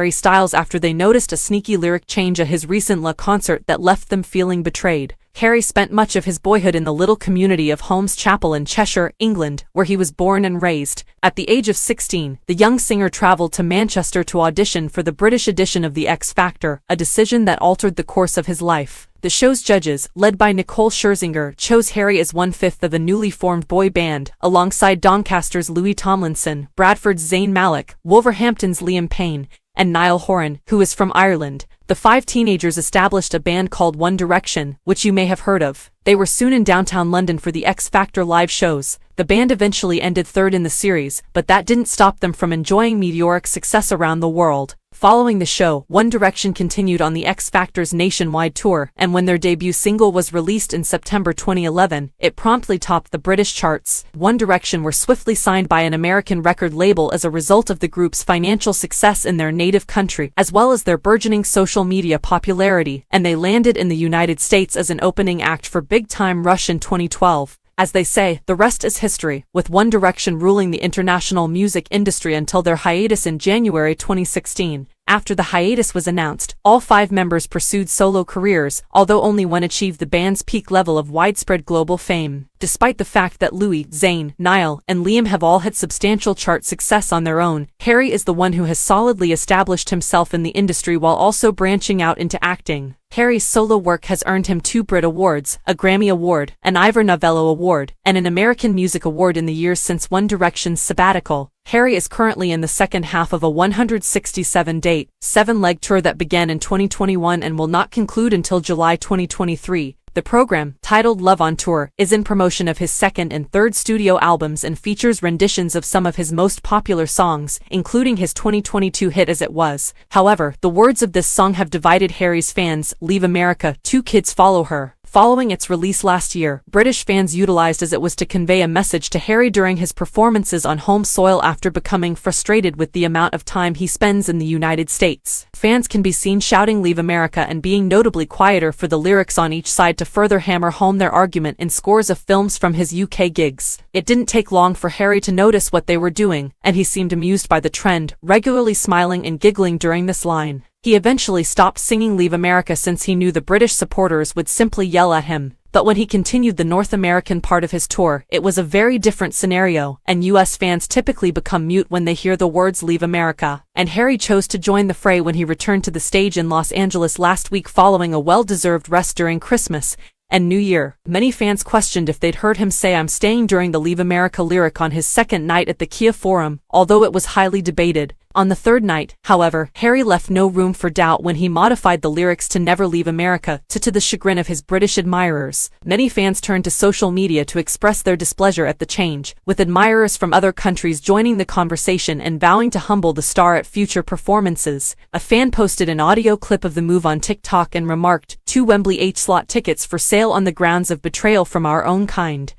Harry Styles after they noticed a sneaky lyric change at his recent La concert that left them feeling betrayed. Harry spent much of his boyhood in the little community of Holmes Chapel in Cheshire, England, where he was born and raised. At the age of 16, the young singer travelled to Manchester to audition for the British edition of The X Factor, a decision that altered the course of his life. The show's judges, led by Nicole Scherzinger, chose Harry as one-fifth of a newly formed boy band, alongside Doncaster's Louis Tomlinson, Bradford's Zayn Malik, Wolverhampton's Liam Payne, and Niall Horan, who is from Ireland. The five teenagers established a band called One Direction, which you may have heard of. They were soon in downtown London for the X Factor live shows. The band eventually ended third in the series, but that didn't stop them from enjoying meteoric success around the world. Following the show, One Direction continued on the X Factor's nationwide tour, and when their debut single was released in September 2011, it promptly topped the British charts. One Direction were swiftly signed by an American record label as a result of the group's financial success in their native country, as well as their burgeoning social media popularity, and they landed in the United States as an opening act for Big Time Rush in 2012. As they say, the rest is history, with One Direction ruling the international music industry until their hiatus in January 2016. After the hiatus was announced, all five members pursued solo careers, although only one achieved the band's peak level of widespread global fame. Despite the fact that Louis, Zayn, Niall, and Liam have all had substantial chart success on their own, Harry is the one who has solidly established himself in the industry while also branching out into acting. Harry's solo work has earned him 2 Brit Awards, a Grammy Award, an Ivor Novello Award, and an American Music Award in the years since One Direction's sabbatical. Harry is currently in the second half of a 167-date, 7-leg tour that began in 2021 and will not conclude until July 2023. The program, titled Love on Tour, is in promotion of his second and third studio albums and features renditions of some of his most popular songs, including his 2022 hit As It Was. However, the words of this song have divided Harry's fans. Leave America, 2 kids follow her. Following its release last year, British fans utilized As It Was to convey a message to Harry during his performances on home soil after becoming frustrated with the amount of time he spends in the United States. Fans can be seen shouting Leave America and being notably quieter for the lyrics on each side to further hammer home their argument in scores of films from his UK gigs. It didn't take long for Harry to notice what they were doing, and he seemed amused by the trend, regularly smiling and giggling during this line. He eventually stopped singing Leave America since he knew the British supporters would simply yell at him. But when he continued the North American part of his tour, it was a very different scenario, and US fans typically become mute when they hear the words Leave America. And Harry chose to join the fray when he returned to the stage in Los Angeles last week following a well-deserved rest during Christmas and New Year. Many fans questioned if they'd heard him say I'm staying during the Leave America lyric on his second night at the Kia Forum, although it was highly debated. On the third night, however, Harry left no room for doubt when he modified the lyrics to Never Leave America, to the chagrin of his British admirers. Many fans turned to social media to express their displeasure at the change, with admirers from other countries joining the conversation and vowing to humble the star at future performances. A fan posted an audio clip of the move on TikTok and remarked, 2 Wembley H-slot tickets for sale on the grounds of betrayal from our own kind.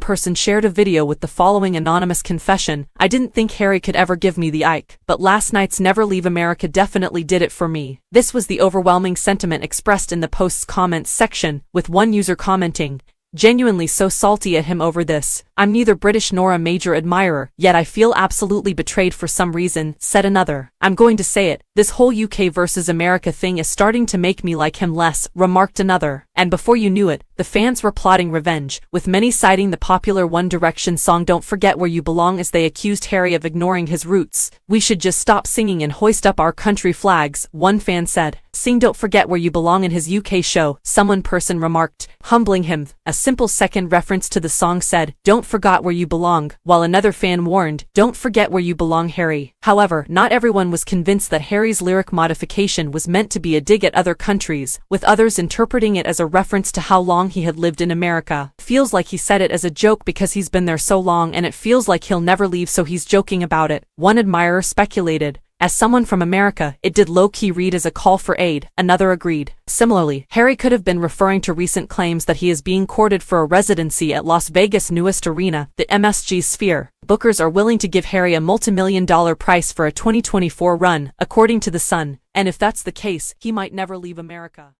Person shared a video with the following anonymous confession, I didn't think Harry could ever give me the Ike, but last night's Never Leave America definitely did it for me. This was the overwhelming sentiment expressed in the post's comments section, with one user commenting, genuinely so salty at him over this. I'm neither British nor a major admirer, yet I feel absolutely betrayed for some reason, said another. I'm going to say it, this whole UK versus America thing is starting to make me like him less, remarked another. And before you knew it, the fans were plotting revenge, with many citing the popular One Direction song Don't Forget Where You Belong as they accused Harry of ignoring his roots. We should just stop singing and hoist up our country flags, one fan said. Sing Don't Forget Where You Belong in his UK show, person remarked, humbling him. A simple second reference to the song said, Don't Forget Where You Belong, while another fan warned, Don't forget where you belong, Harry. However, not everyone was convinced that Harry's lyric modification was meant to be a dig at other countries, with others interpreting it as a reference to how long he had lived in America. Feels like he said it as a joke because he's been there so long and it feels like he'll never leave so he's joking about it, one admirer speculated. As someone from America, it did low-key read as a call for aid, another agreed. Similarly, Harry could have been referring to recent claims that he is being courted for a residency at Las Vegas' newest arena, the MSG Sphere. Bookers are willing to give Harry a multi-million-dollar price for a 2024 run, according to The Sun, and if that's the case, he might never leave America.